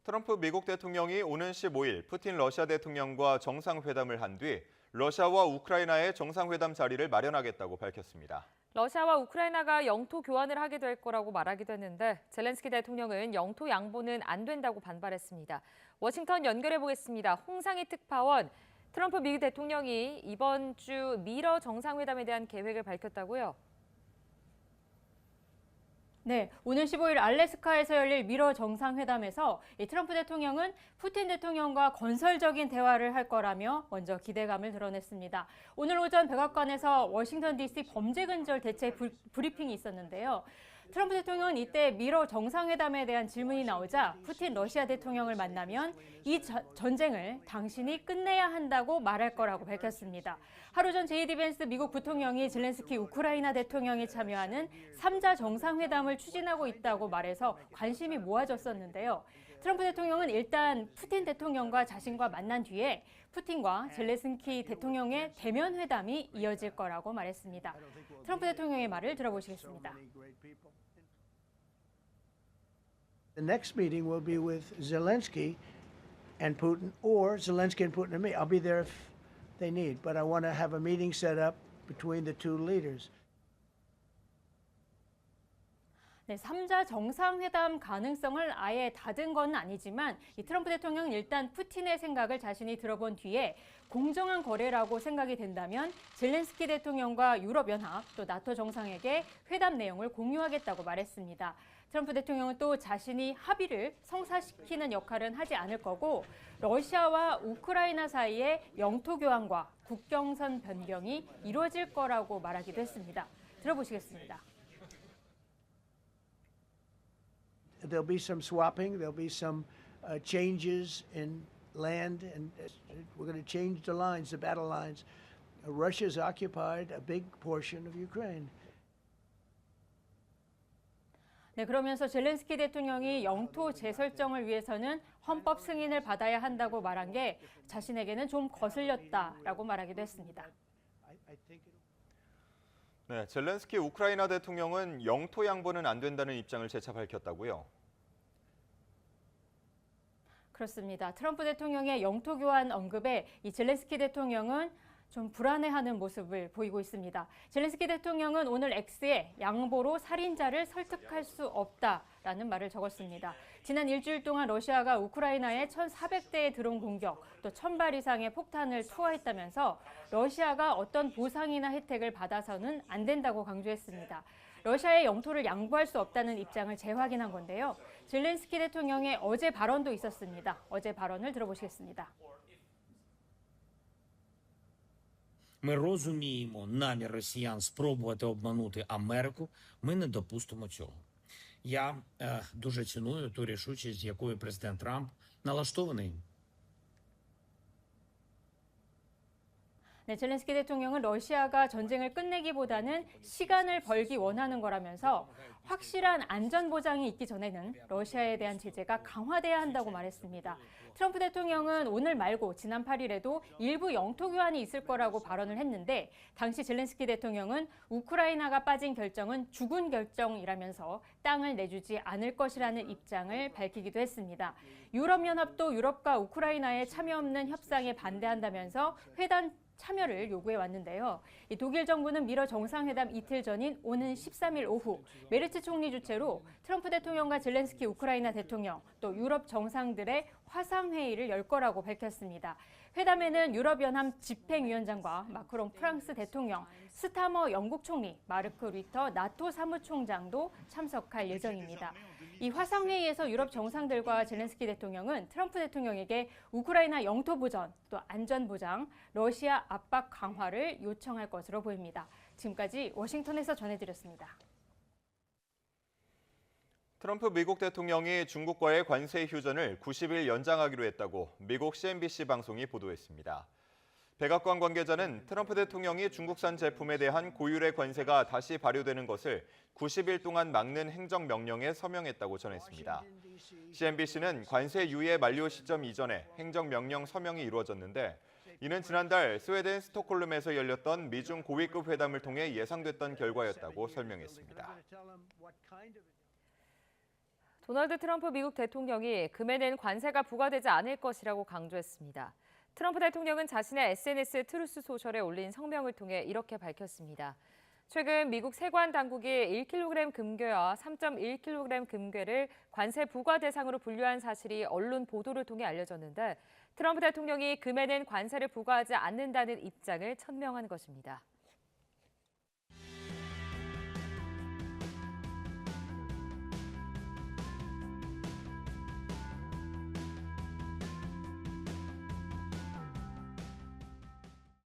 트럼프 미국 대통령이 오는 15일 푸틴 러시아 대통령과 정상회담을 한 뒤 러시아와 우크라이나의 정상회담 자리를 마련하겠다고 밝혔습니다. 러시아와 우크라이나가 영토 교환을 하게 될 거라고 말하기도 했는데 젤렌스키 대통령은 영토 양보는 안 된다고 반발했습니다. 워싱턴 연결해 보겠습니다. 홍상희 특파원, 트럼프 미국 대통령이 이번 주 미러 정상회담에 대한 계획을 밝혔다고요? 네, 오늘 15일 알래스카에서 열릴 미러 정상회담에서 트럼프 대통령은 푸틴 대통령과 건설적인 대화를 할 거라며 먼저 기대감을 드러냈습니다. 오늘 오전 백악관에서 워싱턴 DC 범죄근절 대책 브리핑이 있었는데요. 트럼프 대통령은 이때 미러 정상회담에 대한 질문이 나오자 푸틴 러시아 대통령을 만나면 이 전쟁을 당신이 끝내야 한다고 말할 거라고 밝혔습니다. 하루 전 제이디 벤스 미국 부통령이 젤렌스키 우크라이나 대통령이 참여하는 3자 정상회담을 추진하고 있다고 말해서 관심이 모아졌었는데요. 트럼프 대통령은 일단 푸틴 대통령과 자신과 만난 뒤에 푸틴과 젤렌스키 대통령의 대면 회담이 이어질 거라고 말했습니다. 트럼프 대통령의 말을 들어보시겠습니다. The next meeting will be with Zelensky and Putin, or Zelensky and Putin and me. I'll be there if they need, but I want to have a meeting set up between the two leaders. 네, 3자 정상회담 가능성을 아예 닫은 건 아니지만 이 트럼프 대통령은 일단 푸틴의 생각을 자신이 들어본 뒤에 공정한 거래라고 생각이 된다면 젤렌스키 대통령과 유럽연합 또 나토 정상에게 회담 내용을 공유하겠다고 말했습니다. 트럼프 대통령은 또 자신이 합의를 성사시키는 역할은 하지 않을 거고 러시아와 우크라이나 사이의 영토 교환과 국경선 변경이 이루어질 거라고 말하기도 했습니다. 들어보시겠습니다. There'll be some swapping. There'll be some changes in land, and we're going to change the lines, the battle lines. Russia's occupied a big portion of Ukraine. 네, 그러면서 젤렌스키 대통령이 영토 재설정을 위해서는 헌법 승인을 받아야 한다고 말한 게 자신에게는 좀 거슬렸다라고 말하기도 했습니다. 네, 젤렌스키 우크라이나 대통령은 영토 양보는 안 된다는 입장을 재차 밝혔다고요? 그렇습니다. 트럼프 대통령의 영토 교환 언급에 이 젤렌스키 대통령은 좀 불안해하는 모습을 보이고 있습니다. 젤렌스키 대통령은 오늘 X에 양보로 살인자를 설득할 수 없다라는 말을 적었습니다. 지난 일주일 동안 러시아가 우크라이나에 1,400대의 드론 공격, 또 1,000발 이상의 폭탄을 투하했다면서 러시아가 어떤 보상이나 혜택을 받아서는 안 된다고 강조했습니다. 러시아의 영토를 양보할 수 없다는 입장을 재확인한 건데요. 젤렌스키 대통령의 어제 발언도 있었습니다. 어제 발언을 들어보시겠습니다. Ми розуміємо намір росіян спробувати обманути Америку. Ми не допустимо цього. Я дуже ціную ту рішучість, з якою президент Трамп налаштований. 네, 젤렌스키 대통령은 러시아가 전쟁을 끝내기보다는 시간을 벌기 원하는 거라면서 확실한 안전 보장이 있기 전에는 러시아에 대한 제재가 강화돼야 한다고 말했습니다. 트럼프 대통령은 오늘 말고 지난 8일에도 일부 영토 교환이 있을 거라고 발언을 했는데 당시 젤렌스키 대통령은 우크라이나가 빠진 결정은 죽은 결정이라면서 땅을 내주지 않을 것이라는 입장을 밝히기도 했습니다. 유럽연합도 유럽과 우크라이나에 참여 없는 협상에 반대한다면서 회담 참여를 요구해 왔는데요. 이 독일 정부는 미러 정상회담 이틀 전인 오는 13일 오후 메르츠 총리 주최로 트럼프 대통령과 젤렌스키 우크라이나 대통령 또 유럽 정상들의 화상회의를 열 거라고 밝혔습니다. 회담에는 유럽연합 집행위원장과 마크롱 프랑스 대통령, 스타머 영국 총리, 마르크 리터 나토 사무총장도 참석할 예정입니다. 이 화상회의에서 유럽 정상들과 젤렌스키 대통령은 트럼프 대통령에게 우크라이나 영토 보전, 또 안전 보장, 러시아 압박 강화를 요청할 것으로 보입니다. 지금까지 워싱턴에서 전해드렸습니다. 트럼프 미국 대통령이 중국과의 관세 휴전을 90일 연장하기로 했다고 미국 CNBC 방송이 보도했습니다. 백악관 관계자는 트럼프 대통령이 중국산 제품에 대한 고율의 관세가 다시 발효되는 것을 90일 동안 막는 행정명령에 서명했다고 전했습니다. CNBC는 관세 유예 만료 시점 이전에 행정명령 서명이 이루어졌는데 이는 지난달 스웨덴 스톡홀름에서 열렸던 미중 고위급 회담을 통해 예상됐던 결과였다고 설명했습니다. 도널드 트럼프 미국 대통령이 금에는 관세가 부과되지 않을 것이라고 강조했습니다. 트럼프 대통령은 자신의 SNS 트루스 소셜에 올린 성명을 통해 이렇게 밝혔습니다. 최근 미국 세관 당국이 1kg 금괴와 3.1kg 금괴를 관세 부과 대상으로 분류한 사실이 언론 보도를 통해 알려졌는데 트럼프 대통령이 금에는 관세를 부과하지 않는다는 입장을 천명한 것입니다.